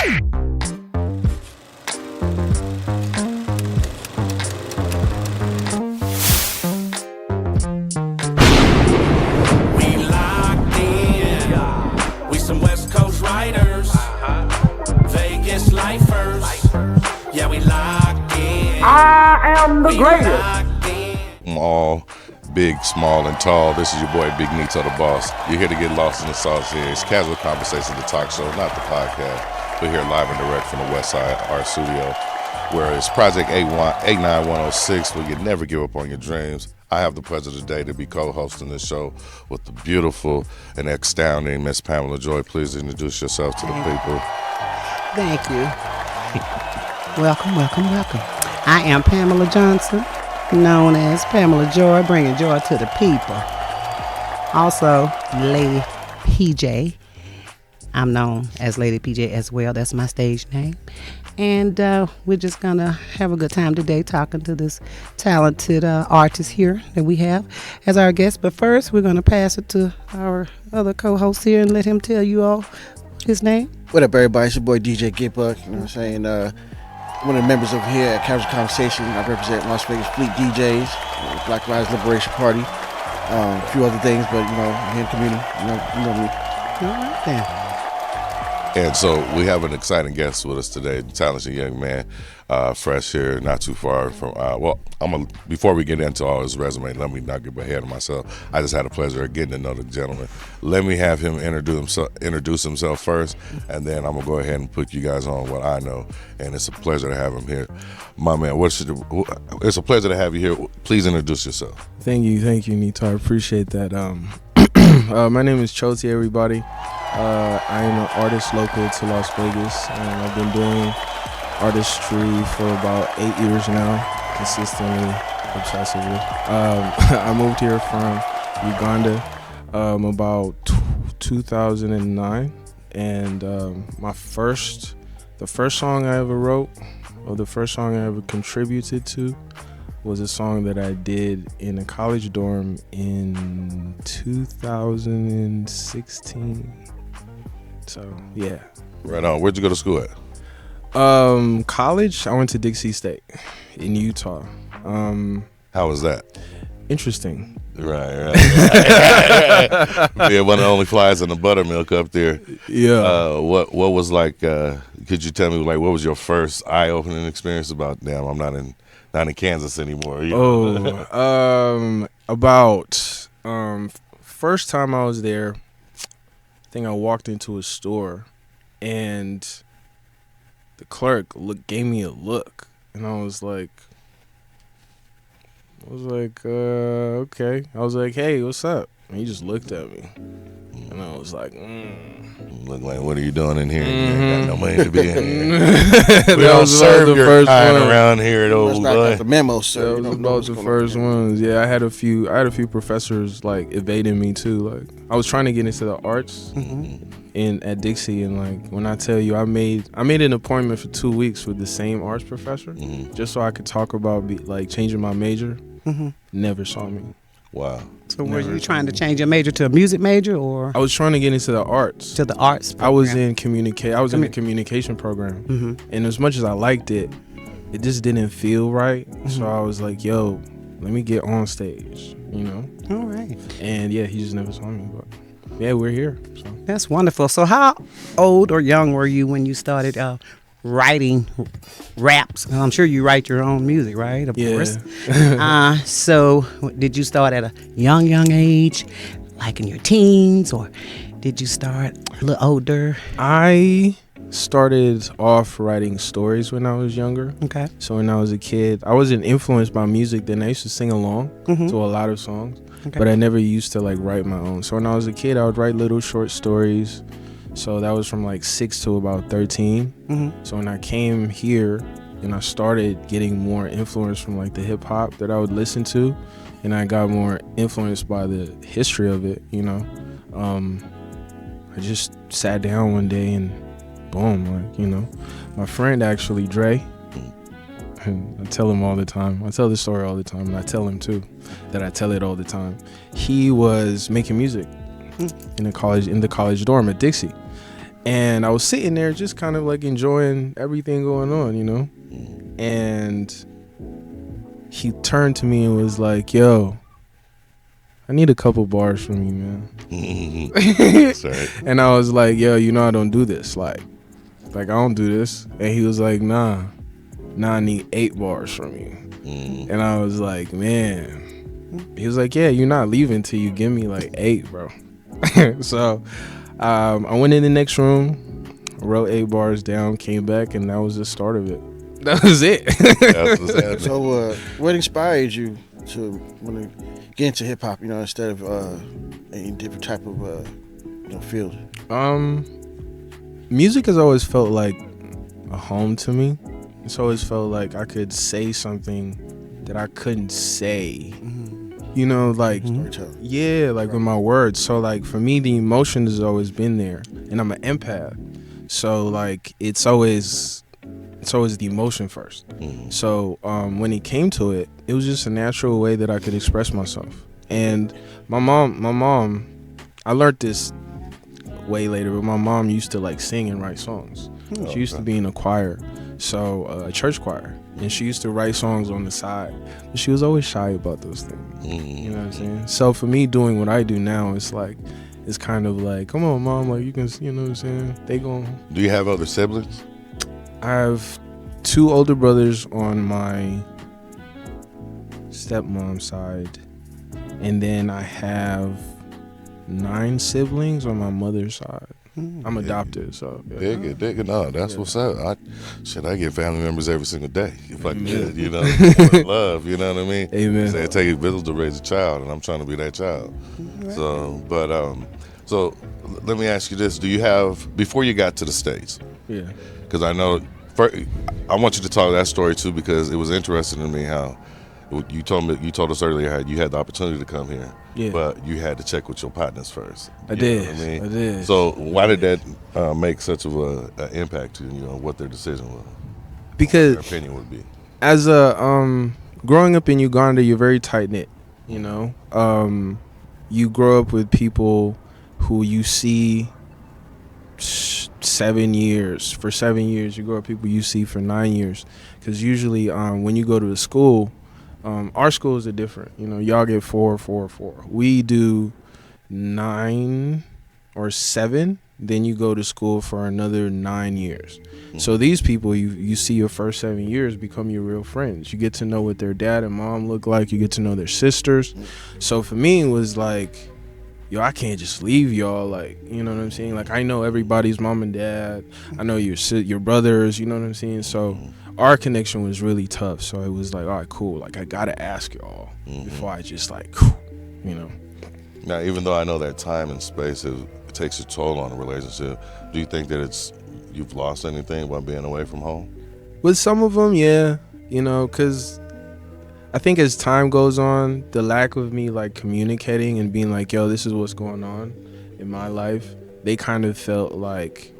All big, small, and tall. This is your boy Big Neato the Boss. You're here to get lost in the sauce here. It's Casual Conversations, the talk show, not the podcast. We're here live and direct from the Westside, our studio, where it's Project 89106, where you never give up on your dreams. I have the pleasure today to be co-hosting this show with the beautiful and astounding Miss Pamela Joy. Please introduce yourself to the people. Thank you. Welcome. I am Pamela Johnson, known as Pamela Joy, bringing joy to the people. Also, Lady PJ. I'm known as Lady PJ as well. That's my stage name. And we're just going to have a good time today talking to this talented artist here that we have as our guest. But first, we're going to pass it to our other co-host here and let him tell you all his name. What up, everybody? It's your boy DJ Gitbuck. You know what I'm saying? One of the members over here at Casual Conversation. I represent Las Vegas Fleet DJs, Black Lives Liberation Party, a few other things, but you know, I'm here in the community. You know me. All right then. And so we have an exciting guest with us today, talented young man, fresh here, not too far from. Before we get into all his resume, let me not get ahead of myself. I just had the pleasure of getting to know the gentleman. Let me have him introduce himself first, and then I'm gonna go ahead and put you guys on what I know. And it's a pleasure to have him here, my man. It's a pleasure to have you here. Please introduce yourself. Thank you, Nito. I appreciate that. My name is Choti, everybody. I am an artist local to Las Vegas, and I've been doing artistry for about 8 years now, consistently, obsessively. I moved here from Uganda about 2009, and the first song I ever wrote, or the first song I ever contributed to, was a song that I did in a college dorm in 2016. So, yeah. Right on. Where'd you go to school at? College, I went to Dixie State in Utah. How was that? Interesting. Right. Yeah, one of the only flies in the buttermilk up there. Yeah. What was like, could you tell me, like, what was your first eye-opening experience about, damn, I'm not in Kansas anymore? You know? First time I was there, I think I walked into a store, and the clerk gave me a look, and I was like, okay. I was like, hey, what's up? And he just looked at me, and I was like, Look like, what are you doing in here? You ain't got no money to be in here. We That don't was serve the your first kind one. around here, though. That's not the memo, sir. That was about the first ones. Yeah, I had a few professors like evading me too. Like, I was trying to get into the arts at Dixie, and like, when I tell you, I made an appointment for 2 weeks with the same arts professor, just so I could talk about changing my major. Never saw me. Wow. So were you trying to change your major to a music major, or? I was trying to get into the arts. To the arts program. I was in the communication program, and as much as I liked it, it just didn't feel right. So I was like, "Yo, let me get on stage," you know. All right. And yeah, he just never saw me, but yeah, we're here. So. That's wonderful. So how old or young were you when you started writing raps? I'm sure you write your own music, right? Of course. So did you start at a young age, like in your teens, or did you start a little older? I started off writing stories when I was younger. Okay. So when I was a kid, I wasn't influenced by music then. I used to sing along to a lot of songs, but I never used to write my own. So when I was a kid, I would write little short stories. So that was from 6 to about 13. So when I came here and I started getting more influence from the hip hop that I would listen to, and I got more influenced by the history of it, you know, I just sat down one day and boom, my friend actually, Dre, and I tell him all the time. I tell this story all the time, and I tell him too that I tell it all the time. He was making music in the college dorm at Dixie, And I was sitting there just kind of like enjoying everything going on, you know? And he turned to me and was like, yo, I need a couple bars from you, man. That's right. And I was like, yo, you know I don't do this. Like I don't do this. And he was like, nah, I need 8 bars from you. And I was like, man. He was like, yeah, you're not leaving till you give me like 8, bro. So I went in the next room, wrote 8 bars down, came back, and that was the start of it. That was it. That's what's happening. So, what inspired you to want to get into hip hop? You know, instead of any different type of field. Music has always felt like a home to me. It's always felt like I could say something that I couldn't say. You know, like yeah, like with my words. So like for me, the emotion has always been there, and I'm an empath. So like it's always the emotion first. So when it came to it, it was just a natural way that I could express myself. And my mom, I learned this way later, but my mom used to like sing and write songs. She used to be in a choir, so a church choir, and she used to write songs on the side. But she was always shy about those things. You know what I'm saying? So for me, doing what I do now, it's kind of like, come on, mom, like you can, you know what I'm saying? They gon'. Do you have other siblings? I have 2 older brothers on my stepmom's side, and then I have 9 siblings on my mother's side. I'm adopted, so yeah. Dig it. No, that's what's up. I get family members every single day if I could, you know, love, you know what I mean? Amen. It takes a village to raise a child, and I'm trying to be that child. So, so let me ask you this: do you have, before you got to the States? Yeah. Because I know, I want you to talk that story too, because it was interesting to me how you told us earlier how you had the opportunity to come here, but you had to check with your partners first. I did. So why did that make such of an impact to you? You know what their decision was, because what their opinion would be. As a growing up in Uganda, you're very tight knit. You know, you grow up with people who you see 7 years. For 7 years, you grow up with people you see for 9 years. Because usually, when you go to a school, our schools are different. You know, y'all get 4, 4, 4. We do 9 or 7. Then you go to school for another 9 years. So these people you see your first 7 years become your real friends. You get to know what their dad and mom look like. You get to know their sisters. So for me, it was like, yo, I can't just leave y'all. Like, you know what I'm saying? Like, I know everybody's mom and dad. I know your brothers. You know what I'm saying? So our connection was really tough. So it was like, all right, cool. Like, I gotta ask y'all before I just like, you know. Now, even though I know that time and space it takes a toll on a relationship, do you think that you've lost anything by being away from home? With some of them, yeah. You know, because I think as time goes on, the lack of me like communicating and being like, yo, this is what's going on in my life, they kind of felt like,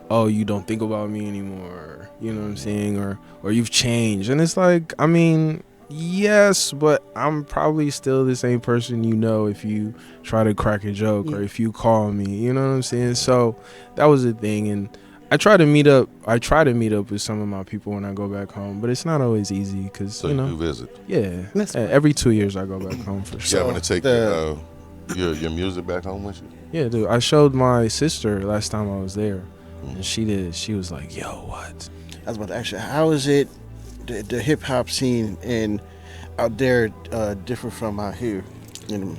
oh, you don't think about me anymore, you know what I'm saying, or you've changed. And it's like, I mean, yes, but I'm probably still the same person, you know, if you try to crack a joke or if you call me, you know what I'm saying? So that was the thing. And I try to meet up with some of my people when I go back home, but it's not always easy because, so you know. you visit? Yeah. Every 2 years I go back home for sure. You having to take your music back home with you? Yeah, dude. I showed my sister last time I was there, and she was like, yo, what? I was about to ask you, how is it, the hip hop scene out there different from out here? You know?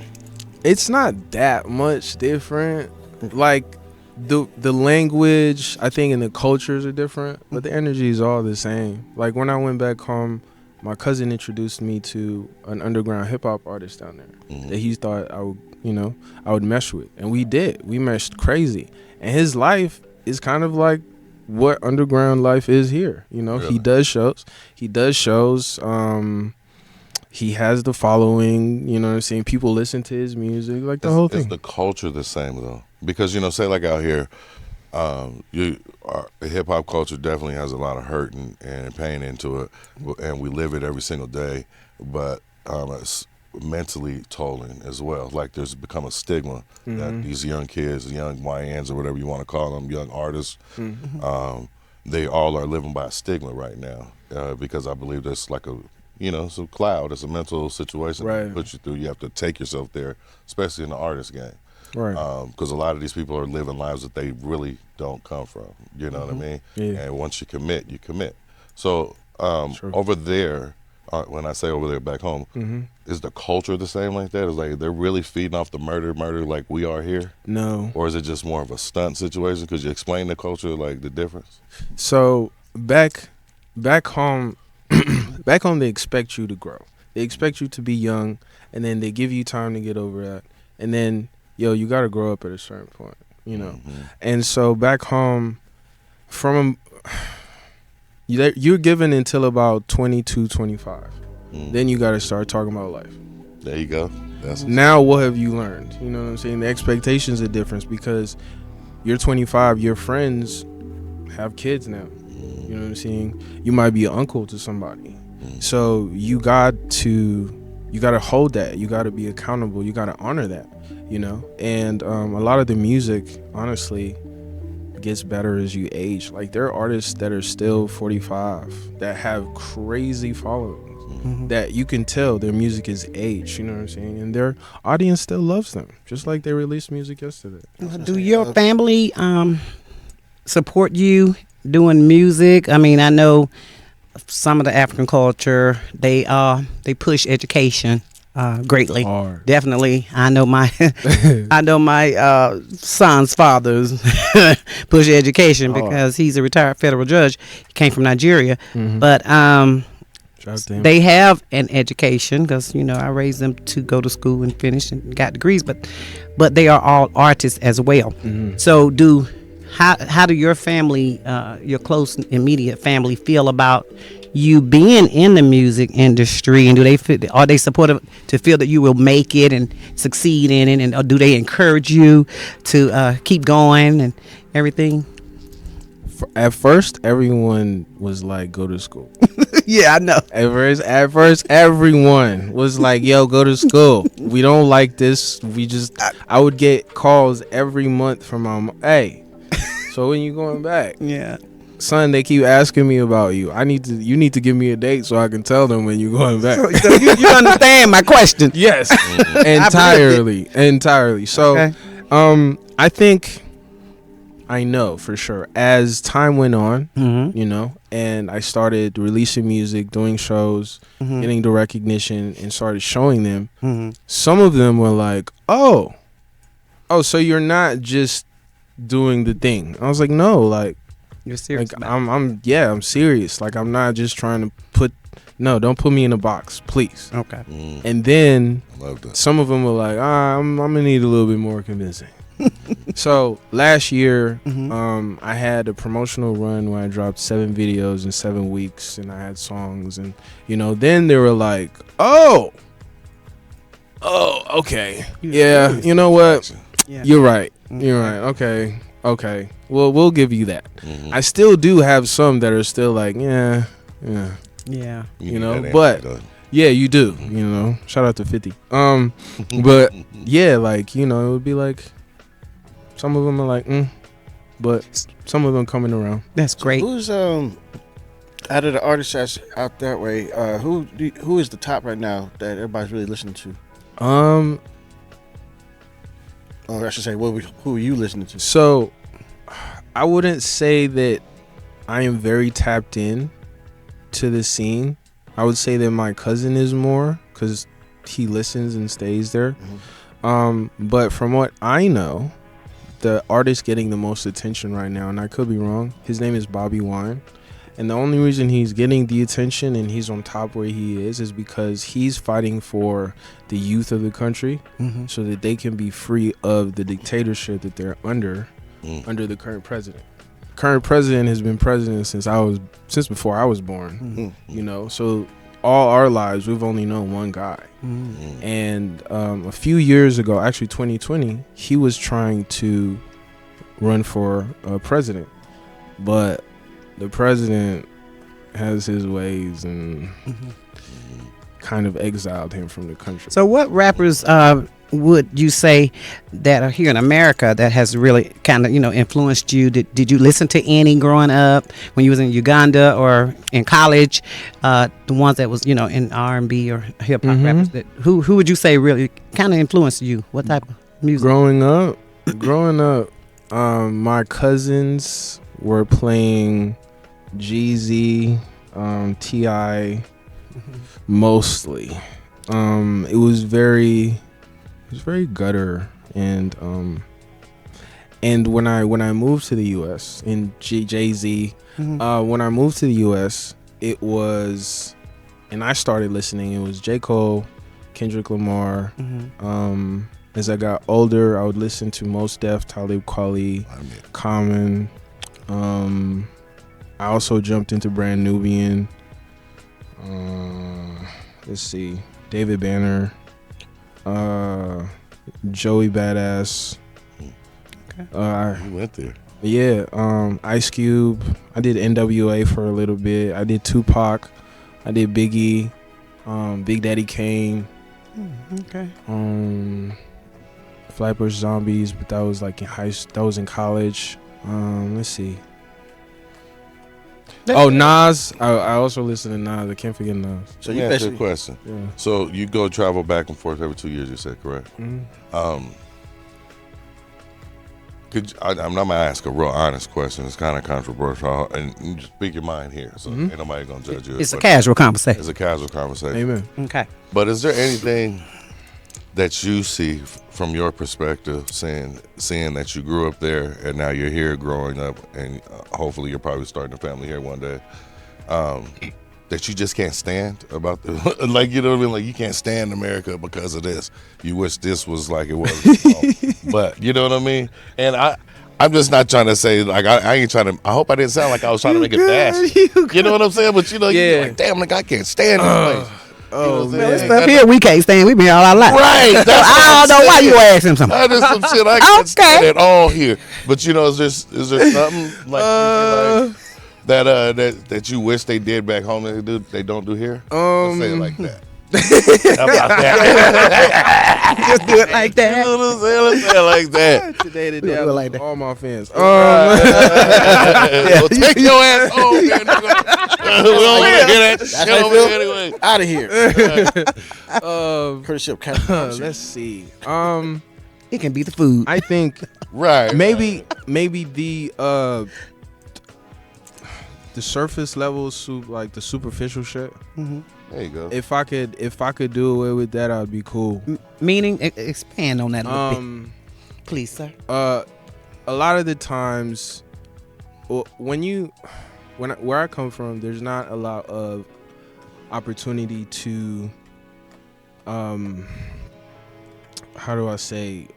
It's not that much different. Like, the language, I think, and the cultures are different, but the energy is all the same. Like, when I went back home, my cousin introduced me to an underground hip-hop artist down there that he thought I would mesh with. And we did. We meshed crazy. And his life is kind of like what underground life is here. You know, really? He does shows. He has the following, you know what I'm saying? People listen to his music, like the whole thing. Is the culture the same, though? Because, you know, say like out here, the hip-hop culture definitely has a lot of hurt and pain into it, and we live it every single day. But mentally tolling as well. Like there's become a stigma that these young kids, young YNs or whatever you want to call them, young artists, they all are living by a stigma right now because I believe there's like a, it's a cloud, it's a mental situation that puts you through. You have to take yourself there, especially in the artist game. Right. Because a lot of these people are living lives that they really don't come from. You know what I mean? Yeah. And once you commit, you commit. So over there, when I say over there back home, is the culture the same like that? Is like they're really feeding off the murder like we are here? No. Or is it just more of a stunt situation? Could you explain the culture, like the difference? So back home, they expect you to grow. They expect you to be young, and then they give you time to get over that. And then, you got to grow up at a certain point, And so back home, you're given until about 22, 25. Then you got to start talking about life. There you go. Now what have you learned? You know what I'm saying? The expectations are different because you're 25, your friends have kids now. You know what I'm saying? You might be an uncle to somebody. So you got to hold that. You got to be accountable. You got to honor that, And a lot of the music, honestly, gets better as you age. Like there are artists that are still 45 that have crazy followings that you can tell their music is aged, you know what I'm saying? And their audience still loves them, just like they released music yesterday. Do your family support you doing music? I mean, I know some of the African culture, they push education greatly. Hard. Definitely. I know my son's father's push education because he's a retired federal judge. He came from Nigeria. But they have an education because I raised them to go to school and finish and got degrees, but they are all artists as well. So how do your family, your close immediate family, feel about you being in the music industry, and are they supportive to feel that you will make it and succeed in it, and or do they encourage you to keep going and everything? At first, everyone was like, "Go to school." Yeah, I know. At first, everyone was like, "Yo, go to school. We don't like this. I would get calls every month from my mom. Hey, so when you going back? Yeah. Son, they keep asking me about you. You need to give me a date so I can tell them when you're going back." So you understand my question? Yes, entirely. So, okay. I think I know for sure as time went on, and I started releasing music, doing shows, getting the recognition, and started showing them. Some of them were like, "Oh, so you're not just doing the thing." I was like, "No, like." You're serious. Like, I'm serious. Like, I'm not just trying to don't put me in a box, please. Okay. And then Some of them were like, I'm gonna need a little bit more convincing. So last year, I had a promotional run where I dropped 7 videos in 7 weeks, and I had songs, and then they were like, oh, okay, yeah, you know what? Yeah. You're right. Okay. Well, we'll give you that. I still do have some that are still like, yeah. Yeah. But yeah, you do. Shout out to 50. But yeah, like it would be like some of them are like, but some of them coming around. That's great. So who's out of the artists that's out that way? Who is the top right now that everybody's really listening to? Or I should say, who are you listening to? So, I wouldn't say that I am very tapped in to the scene. I would say that my cousin is more because he listens and stays there. But from what I know, the artist getting the most attention right now, and I could be wrong, his name is Bobby Wine. And the only reason he's getting the attention and he's on top where he is because he's fighting for the youth of the country so that they can be free of the dictatorship that they're under the current president. Current president has been president since before I was born. So all our lives we've only known one guy. And a few years ago, actually 2020, he was trying to run for president, but the president has his ways, and kind of exiled him from the country. So what rappers would you say that are here in America that has really kind of, influenced you? Did you listen to any growing up when you was in Uganda or in college? The ones that was, in R&B or hip hop rappers. Who would you say really kind of influenced you? What type of music? Growing up, my cousins were playing Jeezy, T.I. Mostly. It was very gutter, and when I moved to the U.S. in Jay-Z, when I moved to the U.S., it was, and I started listening. It was J. Cole, Kendrick Lamar. As I got older, I would listen to Mos Def, Talib Kweli, Common. I also jumped into Brand Nubian. Let's see, David Banner, Joey Badass. Okay. You went there. Yeah, Ice Cube. I did NWA for a little bit. I did Tupac. I did Biggie, Big Daddy Kane. Okay. Flatbush Zombies, but that was like that was in college. Let's see. Nas. I also listen to Nas. I can't forget Nas. So you ask you a question. Yeah. So you go travel back and forth every 2 years, you said, correct? I'm not gonna ask a real honest question. It's kind of controversial, and you just speak your mind here. So ain't nobody gonna judge you. It's a casual conversation. It's a casual conversation. Amen. Okay. But is there anything that you see from your perspective, seeing that you grew up there and now you're here growing up, and hopefully you're probably starting a family here one day, that you just can't stand about the like, you know what I mean? Like, you can't stand America because of this. You wish this was like it was. But you know what I mean? And I'm just not trying to say, like, I ain't trying to, I hope I didn't sound like I was trying to make it bad. You know what I'm saying? But you're like, damn, like, I can't stand this place. This stuff here we can't stand. We been here all our life. Right. I don't know why you asked him something. There's some shit I can't stand at all here. But is there something like, that you wish they did back home that they don't do here? Let's say it like that. How about that? Just do it like that. You know what I'm saying? Let's say it like that. Today, Do it like that. all my fans. Well, take your ass home, man. We don't want to hear that shit over here anyway. Out of here. Courtesy of Captain. Let's see. It can be the food. I think Right. maybe the surface level like the superficial shit. There you go. If I could do away with that, I'd be cool. Meaning, expand on that a little bit, please, sir. A lot of the times, where I come from, there's not a lot of opportunity to, how do I say,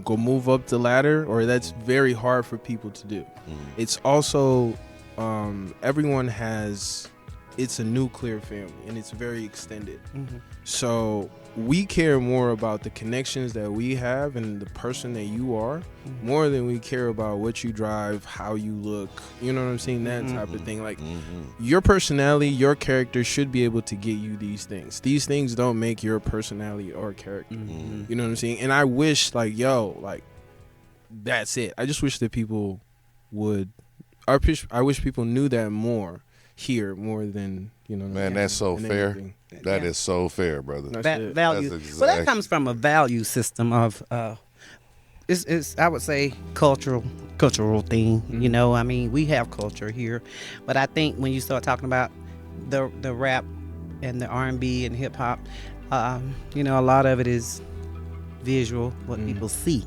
go move up the ladder, or that's very hard for people to do. It's also, everyone has. It's a nuclear family, and it's very extended. So we care more about the connections that we have and the person that you are, more than we care about what you drive, how you look. You know what I'm saying? That type of thing. Like, your personality, your character should be able to get you these things. These things don't make your personality or character. You know what I'm saying? And I wish, that's it. I just wish that people would. I wish people knew that more. Here more than Man, that's so fair. Anything. That is so fair, brother. Value. Well, that comes from a value system of it's I would say cultural thing. I mean, we have culture here, but I think when you start talking about the rap and the R&B and hip hop, a lot of it is visual, what people see.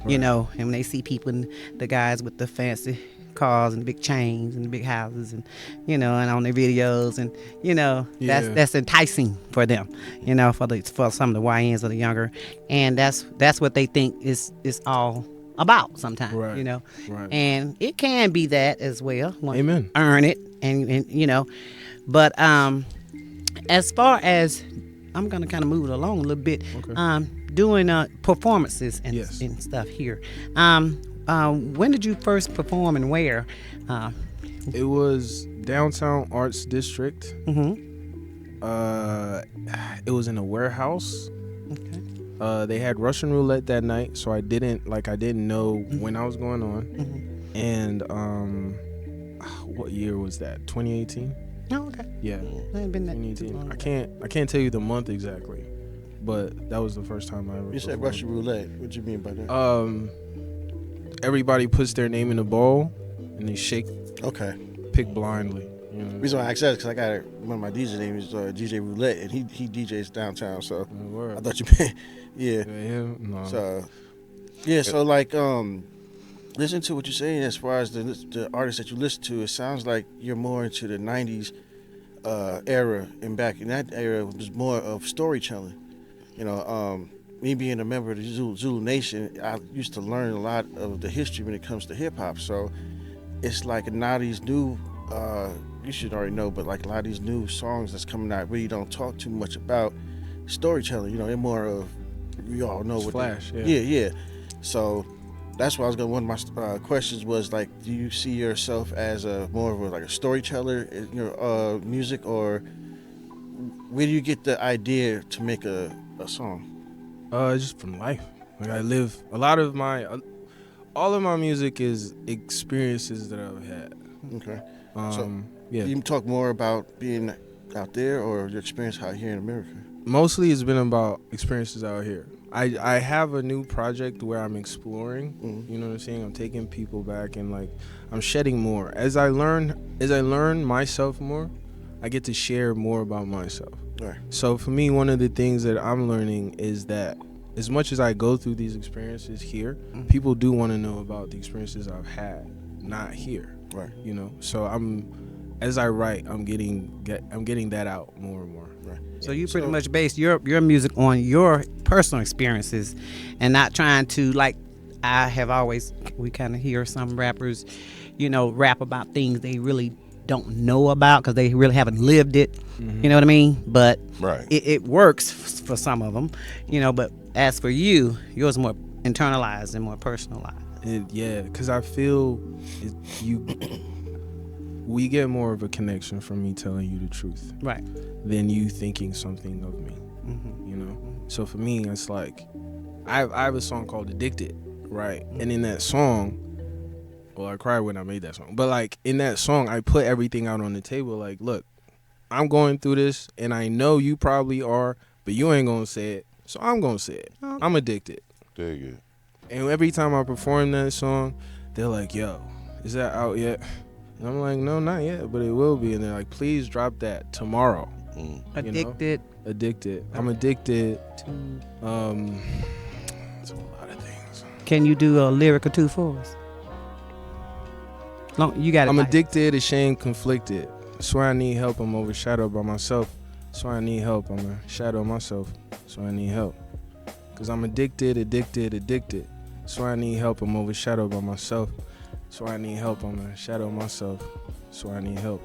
And when they see people, the guys with the fancy cars and the big chains and the big houses, and and on their videos, and that's enticing for them, for some of the YNs or the younger, and that's what they think is all about sometimes. Right. And it can be that as well. Amen. Earn it, and but as far as I'm gonna kind of move it along a little bit. Okay. Doing performances and stuff here. When did you first perform and where? It was Downtown Arts District. It was in a warehouse. Okay. They had Russian roulette that night, so I didn't know when I was going on. Mm-hmm. And what year was that? 2018. Oh, okay. Yeah, I ain't been that too 2018. long. I can't tell you the month exactly, but that was the first time I ever. You said performed. Russian roulette. What do you mean by that? Everybody puts their name in a bowl and they Okay. pick blindly. You know? The reason why I asked that is because I got one of my DJ names is DJ Roulette, and he DJs downtown. So I thought you meant, yeah. No. So yeah, so like listen to what you're saying as far as the artists that you listen to. It sounds like you're more into the '90s era, and back in that era it was more of storytelling. You know, me being a member of the Zulu Nation, I used to learn a lot of the history when it comes to hip hop. So it's like now these new, you should already know, but like a lot of these new songs that's coming out really don't talk too much about storytelling. You know, they're more of, we all know It's what flash. yeah. So that's why I was going. One of my questions was like, do you see yourself as a more of a storyteller in your music, or where do you get the idea to make a song? Just from life. Like I live a lot of all of my music is experiences that I've had. Okay. Yeah. You can talk more about being out there or your experience out here in America. Mostly it's been about experiences out here. I have a new project where I'm exploring. Mm-hmm. You know what I'm saying? I'm taking people back and like I'm shedding more. As I learn myself more, I get to share more about myself. Right. So for me, one of the things that I'm learning is that as much as I go through these experiences here, people do want to know about the experiences I've had, not here. Right. You know. So as I write, I'm getting that out more and more. Right. So you pretty much base your music on your personal experiences, and not trying to, like I have always, we kind of hear some rappers, rap about things they really don't know about because they really haven't lived it. You know what I mean? But Right. it works for some of them, but as for you, yours more internalized and more personalized. Yeah, because I feel we get more of a connection from me telling you the truth, Right. than you thinking something of me. You know. So for me, it's like I have a song called "Addicted," right? And in that song, well, I cried when I made that song. But like in that song, I put everything out on the table. Like, look, I'm going through this, and I know you probably are, but you ain't gonna say it, so I'm gonna say it. I'm addicted. Dig it. And every time I perform that song, they're like, "Yo, is that out yet?" And I'm like, "No, not yet, but it will be." And they're like, "Please drop that tomorrow." Addicted. Addicted. I'm addicted. To, It's a lot of things. can you do a lyric or two for us? You got it. I'm Mike. addicted, ashamed, conflicted. Swear I need help. I'm overshadowed by myself. Swear I need help. I'm a shadow of myself. Swear I need help. Cause I'm addicted. Swear I need help. I'm overshadowed by myself. Swear I need help. I'm a shadow of myself. Swear I need help.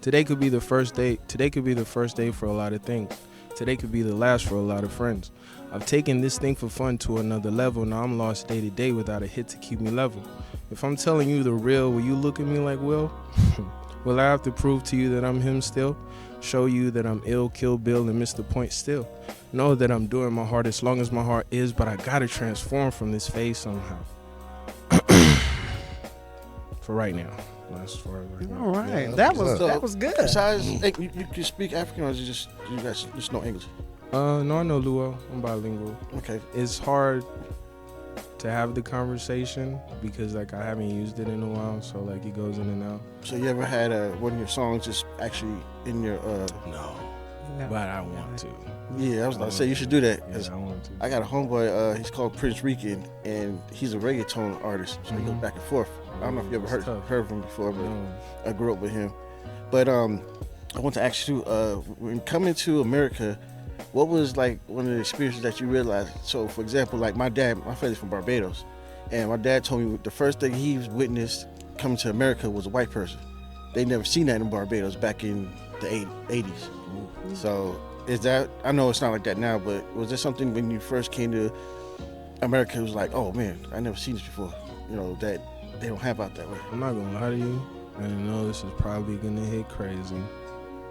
Today could be the first day. Today could be the first day for a lot of things. Today could be the last for a lot of friends. I've taken this thing for fun to another level. Now I'm lost day to day without a hit to keep me level. If I'm telling you the real, will you look at me like Will? Will I have to prove to you that I'm him still? Show you that I'm ill, Kill Bill, and miss the point still. Know that I'm doing my hard as long as my heart is, but I gotta transform from this phase somehow. For right now. That's for right now. All right, Yeah, that that's was good. Besides, you can speak African, or is it just you guys just know English? No, I know Luo. I'm bilingual. Okay. It's hard to have the conversation because like I haven't used it in a while, so like it goes in and out. So you ever had one of your songs just actually in your No, but I want to. Yeah, I was about to say you should do that. Yeah, 'Cause I want to. I got a homeboy, he's called Prince Rican, and he's a reggaeton artist, so he goes back and forth. I don't know if you ever It's tough. heard of him before, but No. I grew up with him. But I want to ask you, when coming to America, what was like one of the experiences that you realized? So, for example, like my family's from Barbados, and my dad told me the first thing he witnessed coming to America was a white person. They never seen that in Barbados back in the 80s. So, is that, I know it's not like that now, but was there something when you first came to America, it was like, oh man, I never seen this before, that they don't have out that way? I'm not gonna lie to you. I know this is probably gonna hit crazy.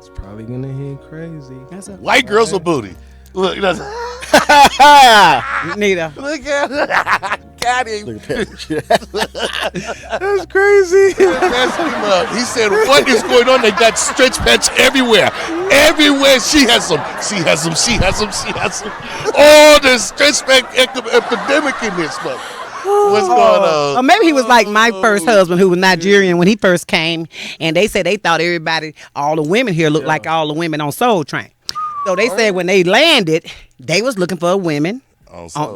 It's probably gonna hit crazy. That's a White girls with booty. Look, that's, Nita. look at got him. Look at that. That's crazy. Messed him up. He said, "What is going on? They got stretch pants everywhere. Everywhere. She has some. She has some. She has some. She has some. Oh, the stretch pant epidemic in this mother. What's going on? Or maybe he was like my first husband, who was Nigerian when he first came, and they said they thought all the women here looked like all the women on Soul Train. So they said when they landed, they was looking for women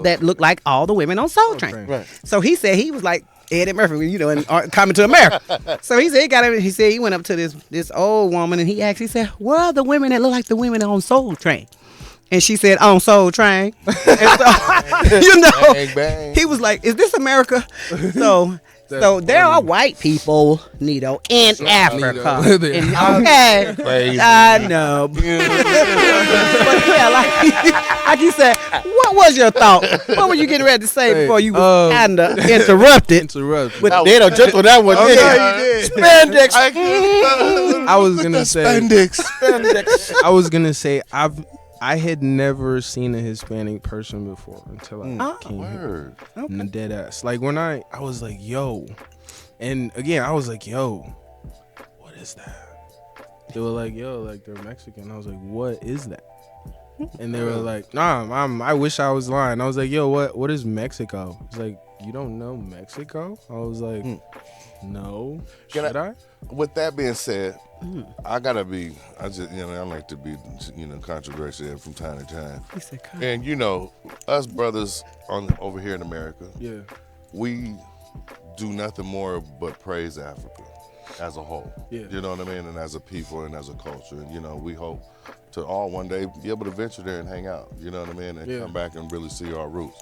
that looked like all the women on Soul Train. Right. So he said he was like Eddie Murphy, in Coming to America. So he said he said he went up to this old woman and he said, "Where are the women that look like the women on Soul Train?" And she said, "On Soul Train." And so, Bang, bang. he was like, "Is this America?" So there are white people, Nito, in Africa. Okay, Crazy. I know. But yeah, like you said, what was your thought? What were you getting ready to say before you was kind of interrupted? But They don't jump on that one. Okay, did you they? did. Spandex. I was gonna say. Spandex. I was gonna say I had never seen a Hispanic person before until I came here. Word. Dead ass. Like when I was like, yo. And again, I was like, yo, what is that? They were like, yo, like they're Mexican. I was like, what is that? And they were like, nah, I wish I was lying. I was like, yo, what is Mexico? It's like, you don't know Mexico? I was like, no. Should I? With that being said, I like to be, controversial from time to time. He said, "Come." And us brothers over here in America, Yeah. we do nothing more but praise Africa as a whole. Yeah. You know what I mean? And as a people and as a culture. And, we hope to all one day be able to venture there and hang out. You know what I mean? And come back and really see our roots.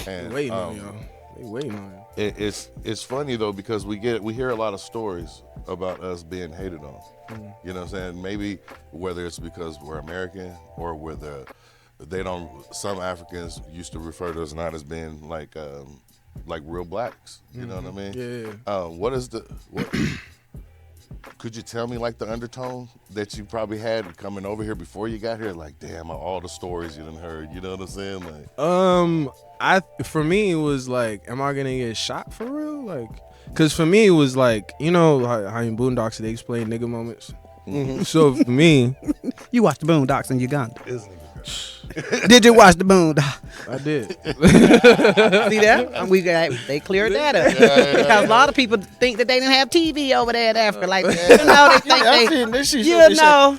And Waiting on y'all. They waiting on you. it's funny though, because we hear a lot of stories about us being hated on. You know what I'm saying? Maybe whether it's because we're American or whether some Africans used to refer to us not as being like real blacks. You know what I mean? Yeah. Could you tell me like the undertone that you probably had coming over here before you got here? Like, damn, all the stories you done heard. You know what I'm saying? Like, For me it was like, am I gonna get shot for real? Like, cause for me it was like, how in Boondocks they explain nigga moments. So for me, You watched the Boondocks in Uganda. Did you watch the Boondocks? I did. See that? They cleared that up. Because a lot of people think that they didn't have TV over there in Africa. Like, they think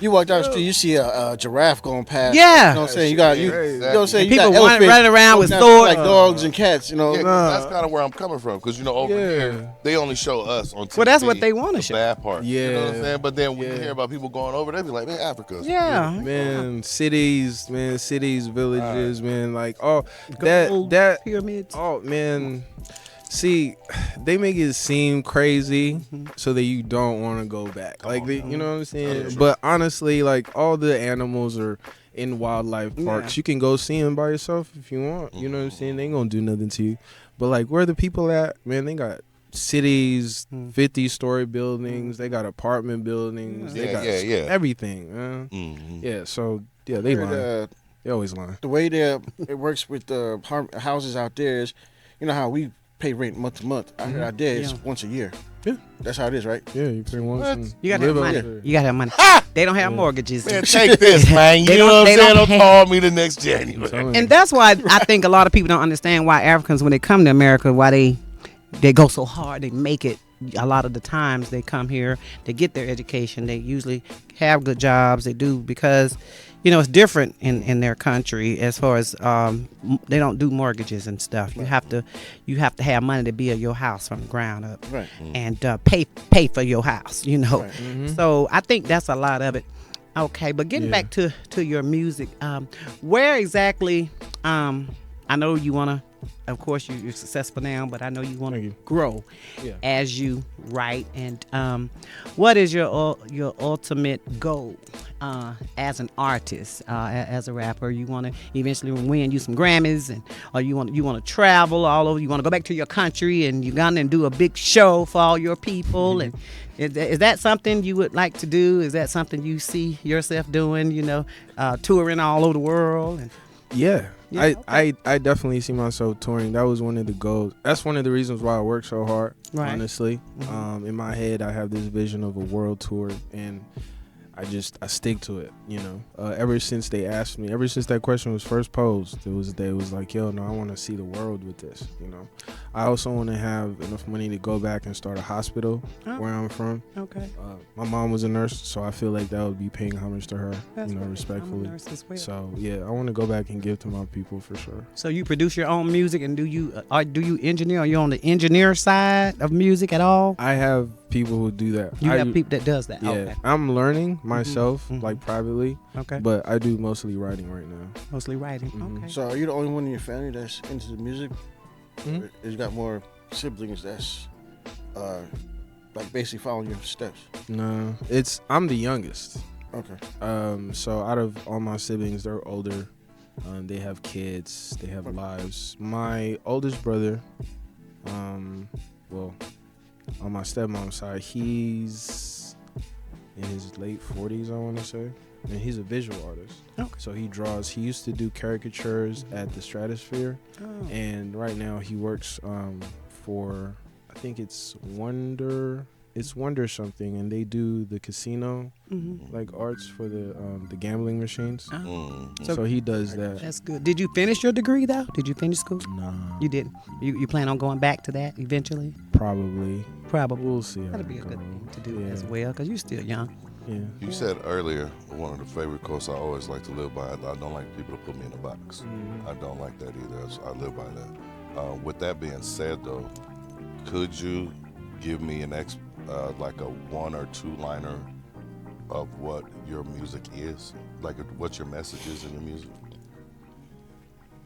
You walk down the street, you see a giraffe going past. Yeah. You know what I'm saying? You know what I'm saying? People got elephants running around with going swords. like dogs and cats. yeah, 'cause that's kind of where I'm coming from. Because, over here, they only show us on TV. Well, that's what they wanna the show. bad part. You know what I'm Yeah. saying? But then when you hear about people going over, they be like, man, Africa's. Yeah. Man, cities, villages, man, like Gold that pyramids. oh man. See, they make it seem crazy so that you don't want to go back. Like, you know what I'm saying? But honestly, like, all the animals are in wildlife parks. You can go see them by yourself if you want. You know what I'm saying? They ain't gonna do nothing to you. But like, where the people at, man, they got cities, 50-story buildings. They got apartment buildings. They got everything, man. Yeah, so yeah, they lying. They always lying. The way it works with the houses out there is, how we pay rent month to month. Out there it's once a year. Yeah. That's how it is, right? Yeah, you pay once. And You gotta have live money. out there. You gotta have money. They don't have mortgages. Man, take this, man. They You know what I'm saying? don't Don't call me the next January. And that's why I think a lot of people don't understand why Africans, when they come to America, why they go so hard. They make it. A lot of the times they come here, they get their education. They usually have good jobs. They do because, it's different in their country as far as they don't do mortgages and stuff. You have to have money to build your house from the ground up, Right. and pay for your house. Right. So I think that's a lot of it. Okay, but getting back to your music, where exactly? I know you wanna. Of course, you're successful now, but I know you want to grow as you write. And what is your ultimate goal as an artist, as a rapper? You want to eventually win you some Grammys, or you want to travel all over? You want to go back to your country and Uganda and do a big show for all your people? And is that something you would like to do? Is that something you see yourself doing? Touring all over the world? Yeah. Yeah, I definitely see myself touring. That was one of the goals. That's one of the reasons why I work so hard, Right. honestly. In my head, I have this vision of a world tour, and I stick to it, ever since that question was first posed, it was like, yo, no, I want to see the world with this, I also want to have enough money to go back and start a hospital where I'm from. Okay. My mom was a nurse, so I feel like that would be paying homage to her, That's right. respectfully. I'm a nurse as well. So yeah, I want to go back and give to my people for sure. So you produce your own music, and do you engineer? Are you on the engineer side of music at all? I have people who do that. You have people that does that. Yeah, Okay. I'm learning myself, like privately. Okay. But I do mostly writing right now. Mostly writing. Mhm. Okay. So are you the only one in your family that's into the music? Mhm. Or you got more siblings that's like basically following your steps? No, I'm the youngest. Okay. So out of all my siblings, they're older. They have kids. They have lives. My oldest brother, well, on my stepmom's side, he's in his late 40s, I want to say. And he's a visual artist. Okay. So he draws. He used to do caricatures at the Stratosphere. Oh. And right now he works for, I think it's Wonder something, and they do the casino like arts for the gambling machines. So he does that. That's good. Did you finish your degree though? Did you finish school? Nah, You didn't. You plan on going back to that eventually? probably. Probably. We'll see. how That'd it be a good goes. thing to do Yeah. as well, because you're still young. Yeah. You said earlier, one of the favorite quotes I always like to live by, I don't like people to put me in a box. I don't like that either. I live by that. With that being said, though, could you give me like a one or two liner of what your music is? Like what your message is in your music?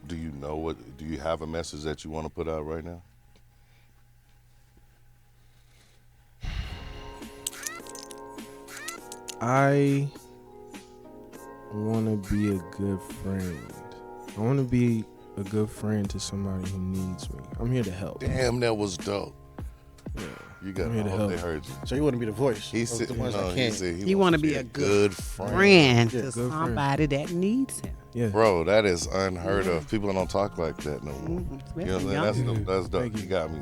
Do you have a message that you want to put out right now? I want to be a good friend. I want to be a good friend to somebody who needs me. I'm here to help. Damn, that was dope. Yeah. You got I'm here to I hope help. they heard you. So you want to be the voice? He of said, the ones that can't. You want to be a good friend Yeah, to good friend. somebody that needs him. Yeah. Bro, that is unheard of. People don't talk like that no more. You know what I'm saying? That's dope. Thank You you. got me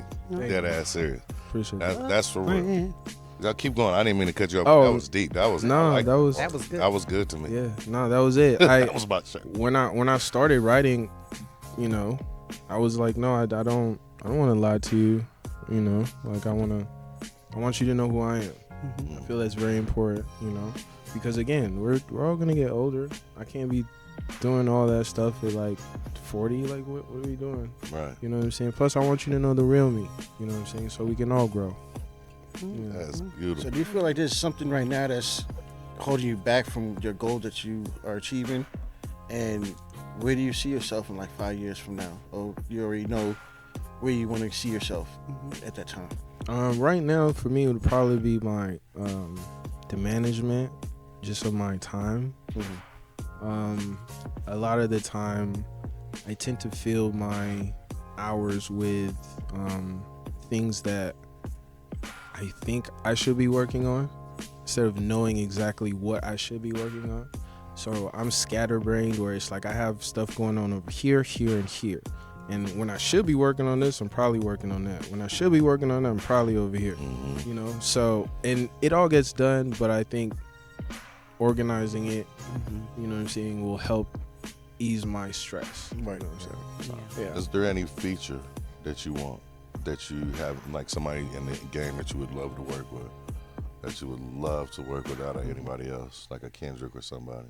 dead ass serious. Appreciate that. That's for real. Y'all keep going. I didn't mean to cut you off. Oh, That was deep. That was No, I like that was good. that was good to me. yeah. No, that was it. That was about shit. When I started writing, I was like, no, I don't want to lie to you. Like I want you to know who I am. I feel that's very important. Because again, we're all gonna get older. I can't be doing all that stuff at like 40. Like what are we doing? Right. You know what I'm saying? Plus, I want you to know the real me. You know what I'm saying? So we can all grow. Yeah. That's beautiful. So do you feel like there's something right now that's holding you back from your goal that you are achieving? And where do you see yourself in like 5 years from now? Or you already know where you want to see yourself at that time? Right now, for me, it would probably be my the management, just of my time. A lot of the time, I tend to fill my hours with things that I think I should be working on, instead of knowing exactly what I should be working on. So I'm scatterbrained, where it's like I have stuff going on over here, here, and here. And when I should be working on this, I'm probably working on that. When I should be working on that, I'm probably over here. So, and it all gets done, but I think organizing it, you know what I'm saying, will help ease my stress. Right. You know what I'm saying? So, yeah. Is there any feature that you want, that you have, like somebody in the game that you would love to work with, that you would love to work with out of anybody else, like a Kendrick or somebody?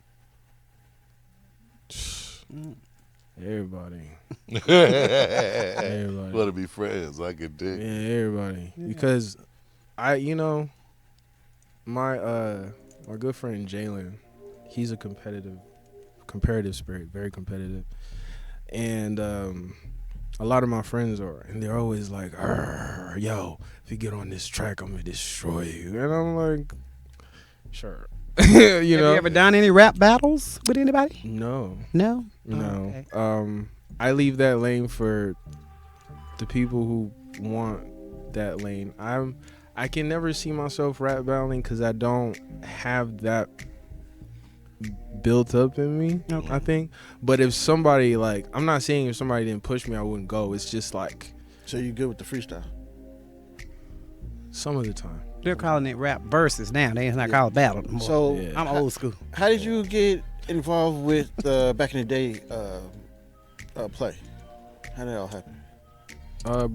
Everybody. Everybody. Want to be friends, I can dig. Yeah, everybody. Because my good friend Jalen, he's a competitive spirit, very competitive. And a lot of my friends are, and they're always like, yo, if you get on this track, I'm gonna destroy you. And I'm like, sure. Have you ever done any rap battles with anybody? No. No. No. Oh, okay. I leave that lane for the people who want that lane. I can never see myself rap battling because I don't have that built up in me. Okay. I think. But if somebody I'm not saying if somebody didn't push me, I wouldn't go. It's just like So you good with the freestyle? some of the time. They're calling it rap versus now. They're not called battle no more. So Yeah. I'm old school. how did you get involved with back in the day play? How did that all happen?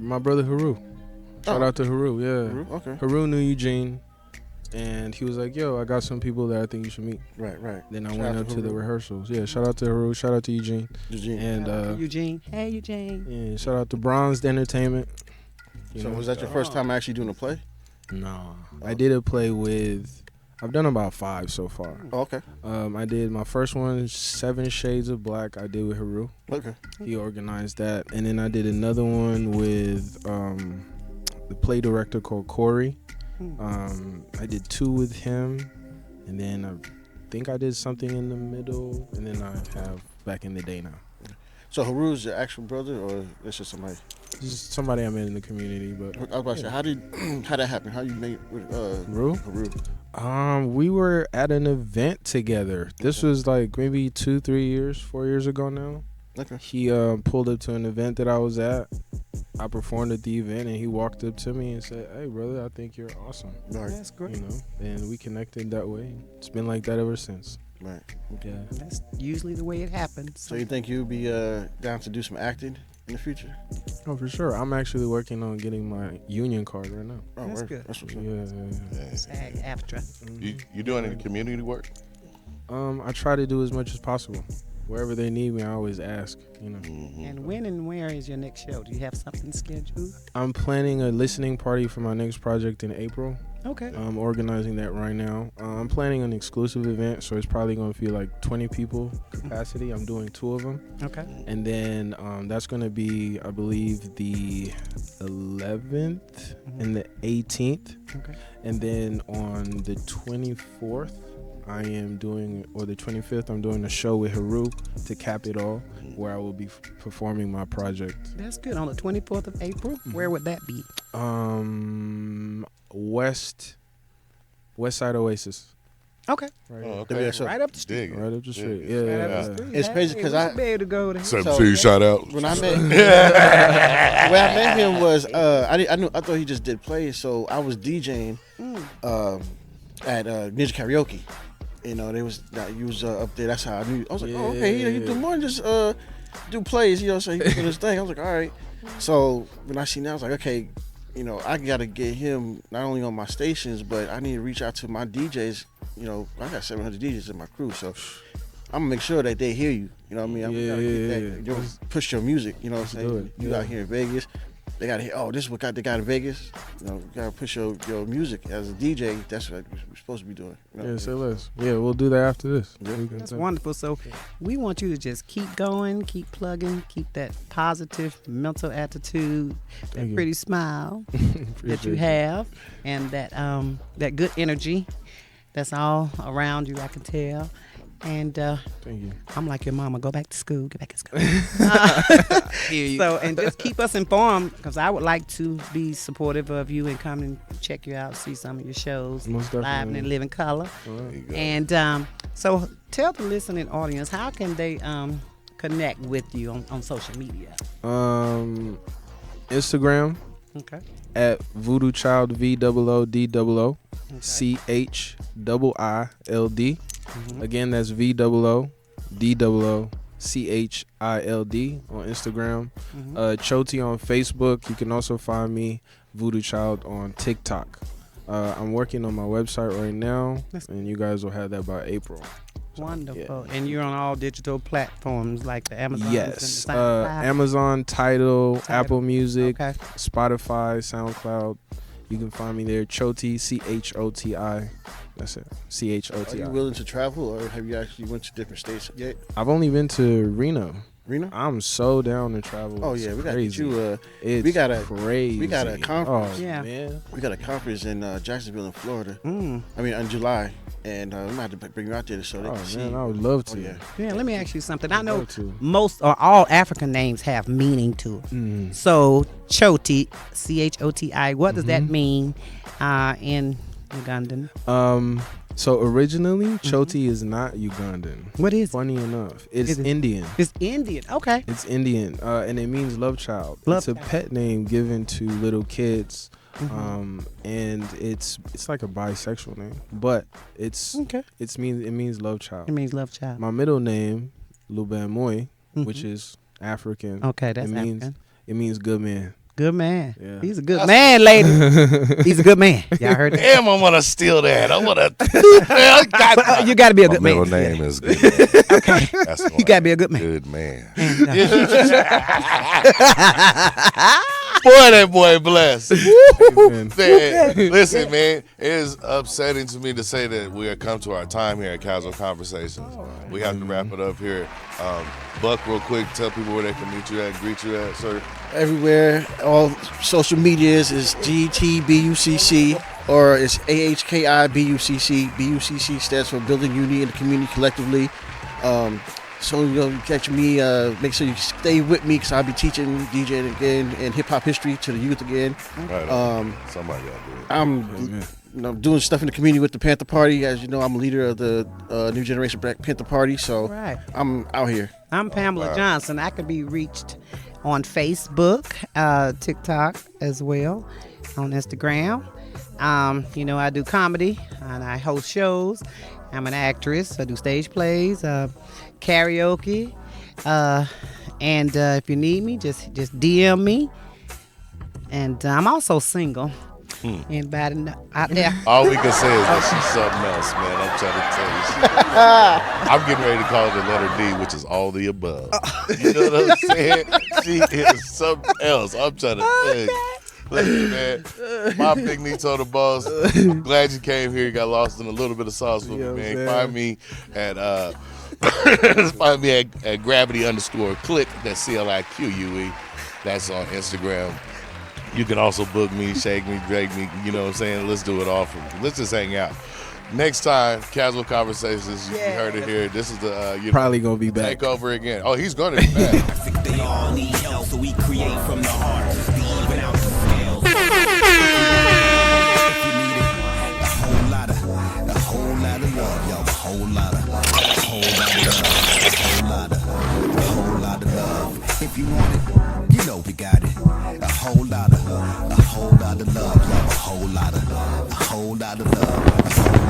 My brother Haru. Shout Oh. out to Haru. Yeah. Peru? Okay. Haru knew Eugene, and he was like, "Yo, I got some people that I think you should meet." Right. Then I Shout went out up to to the Haru. rehearsals. Yeah, shout out to Haru, shout out to Eugene, Eugene. and Eugene. Hey, Eugene. yeah, shout out to Bronzed Entertainment. You So know? was that your first time actually doing a play? No, I did a play with. I've done about 5 so far. Oh, okay. I did my first one, 7 Shades of Black. I did with Haru. Okay. He organized that, and then I did another one with the play director called Corey. I did 2 with him, and then I think I did something in the middle, and then I have back in the day now. So Haru's your actual brother, or it's just somebody? Just somebody I met in the community, but I was about to say, how that happen? How you made with Haru? Haru? We were at an event together. This was like maybe 2, 3 years, 4 years ago now. Okay. He pulled up to an event that I was at. I performed at the event, and he walked up to me and said, "Hey, brother, I think you're awesome." Right. That's great. You know, and we connected that way. It's been like that ever since. Right. Yeah. That's usually the way it happens. So you think you'll be down to do some acting in the future? Oh, for sure. I'm actually working on getting my union card right now. Oh, That's word. good. That's what's up. Yeah. SAG AFTRA. You doing any community work? I try to do as much as possible. Wherever they need me, I always ask. You know. And when and where is your next show? Do you have something scheduled? I'm planning a listening party for my next project in April. Okay. I'm organizing that right now. I'm planning an exclusive event, so it's probably going to feel like 20 people capacity. I'm doing 2 of them. Okay. And then that's going to be, I believe, the 11th and the 18th. Okay. And then on the 24th, I am doing, or the 25th, I'm doing a show with Haru to cap it all, where I will be performing my project. That's good. On the 24th of April, where would that be? Westside Oasis. Okay. Right, Oh, Let me okay. ask you- Right up the street. Dig it. right up the street. Dig Yeah, it. Right yeah, up yeah. the street. It's crazy 'cause we I- should be able to go there. So, So- shout out. When I met, when I met him was I thought he just did plays, so I was DJing at Ninja Karaoke. You know, you was up there. That's how I knew. I was like, oh, okay, he do more than just do plays. You know, so he was doing his thing. I was like, all right. So when I seen that, I was like, okay, you know, I got to get him not only on my stations, but I need to reach out to my DJs. You know, I got 700 DJs in my crew, so I'm gonna make sure that they hear you. You know what I mean? I'm Yeah, gotta get that, yeah. you know, push your music. You know what I'm do saying? it, You yeah. out here in Vegas, they gotta hear. Oh, this is what they got in Vegas. You know, you gotta push your music as a DJ. That's what we're supposed to be doing. You know? Yeah, say less. Yeah, we'll do that after this. Yeah. We can That's say- wonderful. So we want you to just keep going, keep plugging, keep that positive mental attitude, that Thank you. pretty smile that Appreciate you it. have, and that good energy that's all around you, I can tell. And Thank you. I'm like your mama, go back to school, get back to school. Hear you. So, and just keep us informed, because I would like to be supportive of you and come and check you out, see some of your shows Most live definitely. and in living color. All right. There you go. And so tell the listening audience, how can they connect with you on social media? Instagram Okay. at Voodoo Child VOODOO CHIILD. Again, that's VOODOO CHILD on Instagram. Choti on Facebook. You can also find me Voodoo Child on TikTok. I'm working on my website right now, and you guys will have that by April. Wonderful. And you're on all digital platforms like the Amazon. Yes, Amazon, Tidal, Apple Music, Okay. Spotify, SoundCloud. You can find me there. Choti, CHOTI. That's it. Are CHOTI. you willing to travel, or have you actually went to different states yet? I've only been to Reno. Reno? I'm so down to travel. Oh It's yeah, we gotta get crazy. you. It's we gotta- crazy. we got a conference. Oh, Yeah. man. We got a conference in Jacksonville, in Florida. Mm. I mean, in July. and we might have to bring you out there so they Oh can see. man, I would love to. yeah. Yeah, let me ask you something. I know love to. most or all African names have meaning to it. So Choti, Choti, what does that mean in Ugandan? So originally, Choti is not Ugandan. What is it? Funny enough, it's Is it? Indian. It's Indian. Okay. It's Indian, and it means love child. Love it's a child. pet name given to little kids, and it's like a bisexual name, but it means love child. It means love child. My middle name, Lubamoy, which is African. Okay, that's African. It means good man. Good man. Yeah. He's a good man, lady. He's a good man. Y'all heard that? Damn, I want to steal that. I want to. You got to be a My good middle man. name is Good Man. Okay. That's why. You got to be a good man. Good man. And, Boy, that boy blessed. Amen. Man, listen, man, it is upsetting to me to say that we have come to our time here at Casual Conversations. We have to wrap it up here. Buck, real quick, tell people where they can meet you at, greet you at, sir. Everywhere, all social medias is GTBUCC or it's AHKIBUCC. BUCC stands for Building Unity in the Community Collectively. So you'll catch me. Make sure you stay with me because I'll be teaching DJing again and hip hop history to the youth again. Right. Somebody got to do it. I'm doing stuff in the community with the Panther Party. As you know, I'm a leader of the New Generation Black Panther Party. So Right. I'm out here. I'm Pamela Johnson. I can be reached on Facebook, TikTok as well, on Instagram. I do comedy and I host shows. I'm an actress. I do stage plays, karaoke, and if you need me, just DM me. And I'm also single. Anybody out there? All we can say is that she's something else, man. I'm trying to tell you. I'm getting ready to call it the letter D, which is all the above. You know what I'm saying? She is something else. I'm trying to tell you. Listen, man, my big Nito the boss. Glad you came here. You got lost in a little bit of sauce with me, man. Find me at at gravity_click. That's CLIQUE. That's on Instagram. You can also book me, shake me, drag me. You know what I'm saying? Let's do it all. Let's just hang out. Next time, Casual Conversations. You heard it here. This is the Probably gonna be back. take over again. Oh, he's gonna be back. I think they all need help, so we create from the heart to even out the scales. If you need it, a whole lot of love, yo, a whole lot of love, If you want it, you know we got it. A whole lot of love, yo, a whole lot of love,